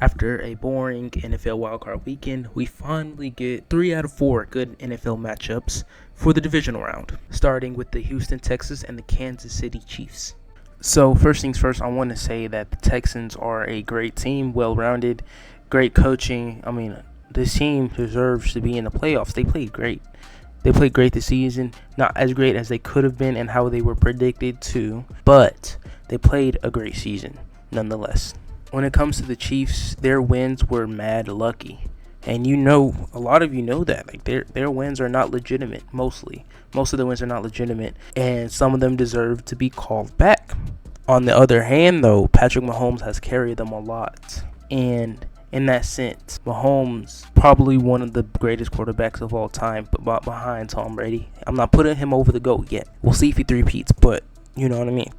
After a boring NFL wildcard weekend, we finally get 3 out of 4 good NFL matchups for the divisional round, starting with the Houston Texans and the Kansas City Chiefs. So first things first, I want to say that the Texans are a great team, well-rounded, great coaching. This team deserves to be in the playoffs. They played great. They played great this season, not as great as they could have been and how they were predicted to, but they played a great season nonetheless. When it comes to the Chiefs, their wins were mad lucky. And a lot of you know that. Like their wins are not legitimate, mostly. Most of the wins are not legitimate, and some of them deserve to be called back. On the other hand, though, Patrick Mahomes has carried them a lot. And in that sense, Mahomes probably one of the greatest quarterbacks of all time, but behind Tom Brady. I'm not putting him over the GOAT yet. We'll see if he three-peats, but you know what I mean.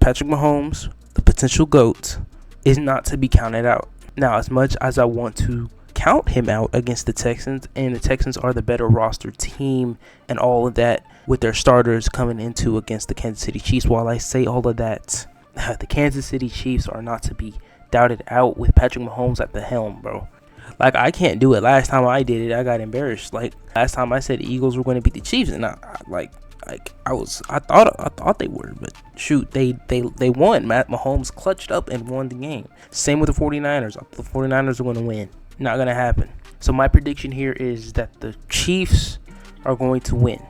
Patrick Mahomes, the potential GOAT, is not to be counted out. Now, as much as I want to count him out against the Texans, and the Texans are the better roster team and all of that with their starters coming into against the Kansas City Chiefs, while I say all of that, the Kansas City Chiefs are not to be doubted out with Patrick Mahomes at the helm, bro. Like, I can't do it. Last time I did it, I got embarrassed. Like, last time I said the Eagles were going to beat the Chiefs, and I thought they were, but shoot, they won. Matt Mahomes clutched up and won the game. Same with the 49ers. The 49ers are going to win. Not going to happen. So my prediction here is that the Chiefs are going to win.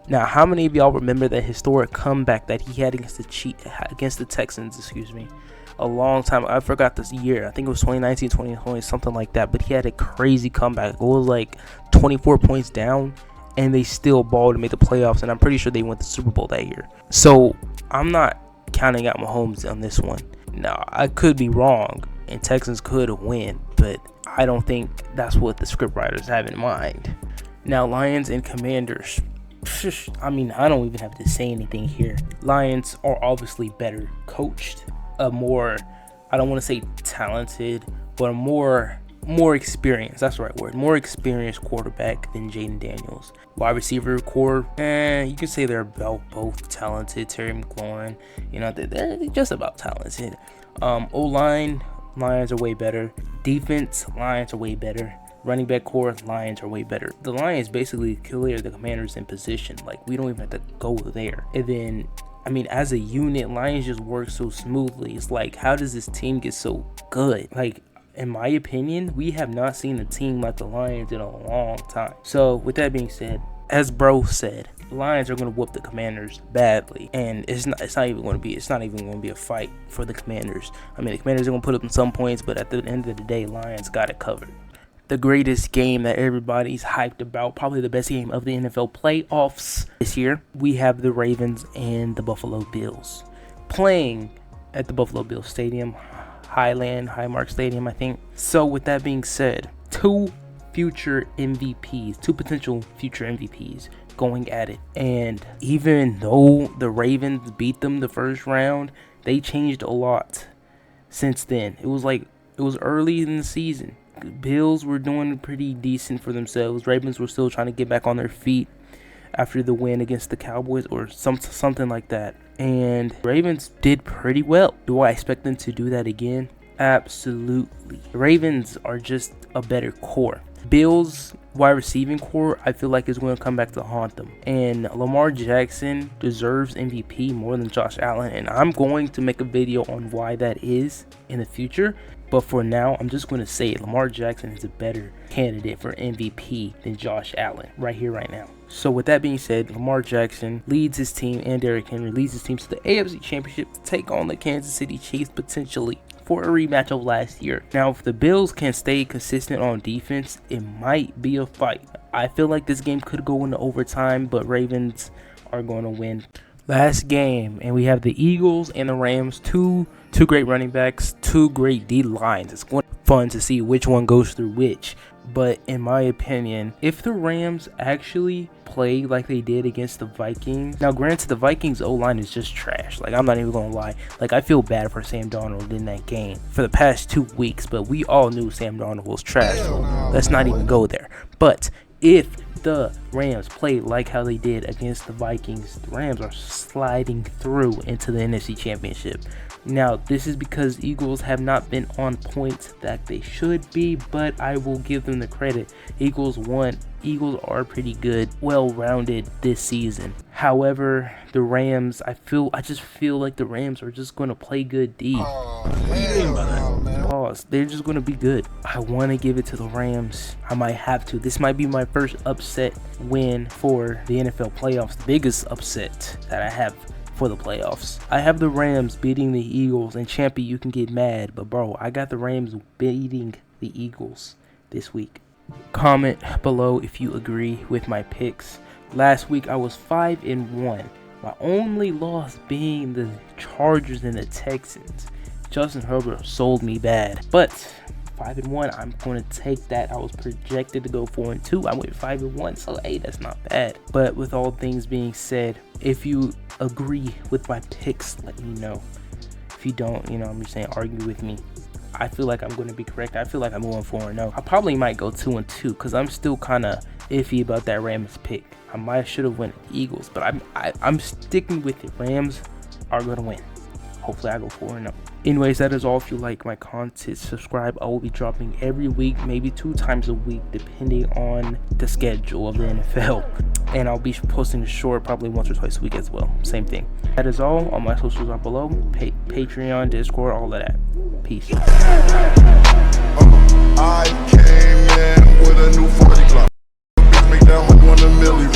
Now, how many of y'all remember that historic comeback that he had against the Texans, a long time? I forgot this year. I think it was 2019, 2020, something like that. But he had a crazy comeback. It was like 24 points down, and they still balled and made the playoffs, and I'm pretty sure they went the Super Bowl that year. So I'm not counting out Mahomes on this one. Now, I could be wrong, and Texans could win, but I don't think that's what the scriptwriters have in mind. Now, Lions and Commanders. I don't even have to say anything here. Lions are obviously better coached, I don't want to say talented, but a more experienced, that's the right word, more experienced quarterback than Jaden Daniels. Wide receiver core, you can say they're about both talented. Terry McLaurin, they're just about talented. O-line, Lions are way better. Defense, Lions are way better. Running back core, Lions are way better. The Lions basically clear the Commanders in position. Like, we don't even have to go there. And then, as a unit, Lions just work so smoothly. It's like, how does this team get so good? Like, in my opinion, we have not seen a team like the Lions in a long time. So, with that being said, as bro said, the Lions are going to whoop the Commanders badly, and it's not even going to be a fight for the Commanders. The Commanders are going to put up some points, but at the end of the day, Lions got it covered. The greatest game that everybody's hyped about, probably the best game of the NFL playoffs this year, we have the Ravens and the Buffalo Bills playing at the Buffalo Bills Stadium, Highmark Stadium, I think. So with that being said, two potential future MVPs going at it. And even though the Ravens beat them the first round, they changed a lot since then. It was early in the season. Bills were doing pretty decent for themselves. Ravens were still trying to get back on their feet after the win against the Cowboys or something like that. And Ravens did pretty well. Do I expect them to do that again? Absolutely. The Ravens are just a better core. Bills wide receiving core, I feel like is going to come back to haunt them. And Lamar Jackson deserves MVP more than Josh Allen. And I'm going to make a video on why that is in the future. But for now, I'm just going to say Lamar Jackson is a better candidate for MVP than Josh Allen right here, right now. So with that being said, Lamar Jackson leads his team, and Derrick Henry leads his team to the AFC Championship to take on the Kansas City Chiefs potentially for a rematch of last year. Now, if the Bills can stay consistent on defense, it might be a fight. I feel like this game could go into overtime, but Ravens are going to win. Last game, and we have the Eagles and the Rams, two great running backs, two great D lines. It's going to be fun to see which one goes through which. But in my opinion, if the Rams actually play like they did against the Vikings, now granted the Vikings O-line is just trash. Like, I'm not even gonna lie. Like, I feel bad for Sam Darnold in that game for the past 2 weeks, but we all knew Sam Darnold was trash. So let's not even go there. But if the Rams play like how they did against the Vikings, the Rams are sliding through into the NFC Championship. Now, this is because Eagles have not been on point that they should be, but I will give them the credit. Eagles are pretty good, well-rounded this season. However, the Rams, I just feel like the Rams are just going to play good D. What do you mean by that? Pause. They're just going to be good. I want to give it to the Rams. I might have to. This might be my first upset win for the NFL playoffs, the biggest upset that I have for the playoffs. I have the Rams beating the Eagles, and Champy, you can get mad, but bro, I got the Rams beating the Eagles this week. Comment below if you agree with my picks. Last week I was 5-1. My only loss being the Chargers and the Texans. Justin Herbert sold me bad, but 5-1, I'm going to take that. I was projected to go 4-2. I went 5-1, so hey, that's not bad. But with all things being said, if you agree with my picks, let me know. If you don't, I'm just saying, argue with me. I feel like I'm going to be correct. I feel like I'm going 4-0. I probably might go 2-2 because I'm still kind of iffy about that Rams pick. I should have went Eagles, but I'm sticking with it. Rams are going to win. Hopefully I go 4-0. Anyways, that is all. If you like my content, subscribe. I will be dropping every week, maybe 2 times a week, depending on the schedule of the NFL. And I'll be posting a short probably once or twice a week as well. Same thing. That is all. All my socials are below. Patreon, Discord, all of that. Peace. I came in with a new 40 Glock. Make that whole 1 million.